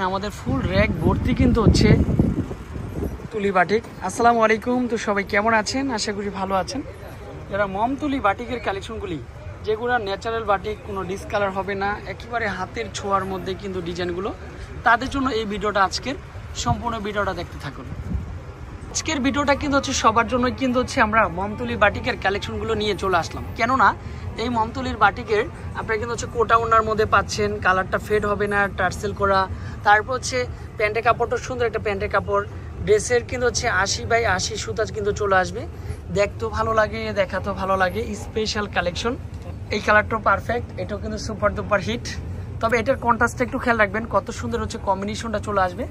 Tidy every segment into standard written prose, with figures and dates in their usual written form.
আমাদের ফুল র‍্যাক ভর্তি কিন্তু হচ্ছে তুলি বাটিক। আসসালামু আলাইকুম। তো সবাই কেমন আছেন? আশা করি ভালো আছেন। যারা মম তুলি বাটিকের কালেকশনগুলি, যেগুলো ন্যাচারাল বাটিক, কোনো ডিসকালার হবে না, একেবারে হাতের ছোঁয়ার মধ্যে কিন্তু ডিজাইনগুলো, তাদের জন্য এই ভিডিওটা, আজকের সম্পূর্ণ ভিডিওটা দেখতে থাকুন। আজকের ভিডিওটা কিন্তু হচ্ছে সবার জন্য, কিন্তু হচ্ছে আমরা মমতুলি বাটিকের কালেকশনগুলো নিয়ে চলে আসলাম। কেননা এই মমতুলির বাটিকের আপনারা কিন্তু হচ্ছে কোটা ওনার মধ্যে পাচ্ছেন, কালারটা ফেড হবে না, টার্সেল করা। তারপর হচ্ছে প্যান্টের কাপড়টা সুন্দর একটা প্যান্টের কাপড়, ড্রেসের কিন্তু হচ্ছে 80/80 সুতা কিন্তু চলে আসবে। দেখতেও ভালো লাগে, দেখাতেও ভালো লাগে, স্পেশাল কালেকশন। এই কালারটাও পারফেক্ট, এটাও কিন্তু সুপার ডুপার হিট। তবে এটার কন্ট্রাস্টটা একটু খেয়াল রাখবেন, কত সুন্দর হচ্ছে কম্বিনেশনটা চলে আসবে।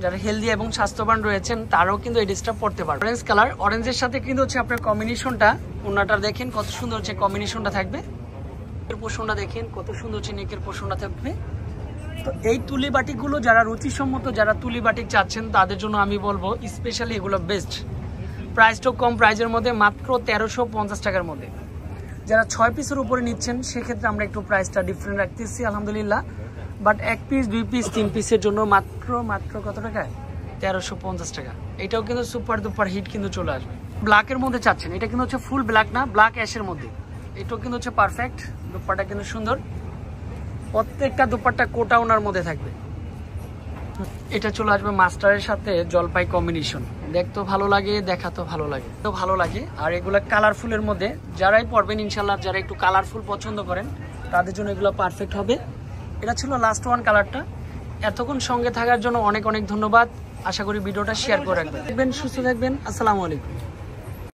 যারা হেলদি এবং স্বাস্থ্যবান রয়েছেন তারাও কিন্তু এই ড্রেসটা পরতে পারবে। অরেঞ্জ কালার, অরেঞ্জের সাথে কিন্তু হচ্ছে আপনার কম্বিনেশনটা, ওনাটা দেখেন কত সুন্দর হচ্ছে কম্বিনেশনটা থাকবে। নেকের পোর্শনটা দেখেন কত সুন্দর হচ্ছে নেকের পোর্শনটা থাকবে। তো এই তুলি বাটিকগুলো যারা রুচিসম্মত, যারা তুলি বাটিক চাচ্ছেন, তাদের জন্য আমি বলবো স্পেশালি এগুলো বেস্ট। প্রাইসটাও কম প্রাইসের মধ্যে, মাত্র 1350 টাকার মধ্যে। যারা 6 পিসের উপরে নিচ্ছেন সেক্ষেত্রে আমরা একটু প্রাইসটা ডিফারেন্ট রাখতেছি আলহামদুলিল্লাহ। বাট 1 পিস 2 পিস 3 পিসের জন্য মাত্র কত টাকায়? 1350 টাকা। এটাও কিন্তু সুপার ডুপার হিট কিন্তু চলে আসবে। ব্ল্যাকের মধ্যে চাচ্ছেন, এটা কিন্তু হচ্ছে ফুল ব্ল্যাক না, ব্ল্যাক অ্যাশের মধ্যে। এটাও কিন্তু হচ্ছে পারফেক্ট, দুপাট্টা কিন্তু সুন্দর। প্রত্যেকটা দুপাট্টা কোটা ওনার মধ্যে থাকবে। এটা চলে আসবে মাস্টারের সাথে জলপাই কম্বিনেশন। দেখতেও ভালো লাগে, দেখাতেও ভালো লাগে, তো ভালো লাগে। আর এগুলা কালারফুলের মধ্যে যারাই পরবেন ইনশাল্লাহ, যারা একটু কালারফুল পছন্দ করেন তাদের জন্য এগুলো পারফেক্ট হবে। এটা ছিল লাস্ট ওয়ান কালারটা। এতক্ষণ সঙ্গে থাকার জন্য অনেক অনেক ধন্যবাদ। আশা করি ভিডিওটা শেয়ার করে রাখবেন। সুস্থ থাকবেন। আসসালামু আলাইকুম।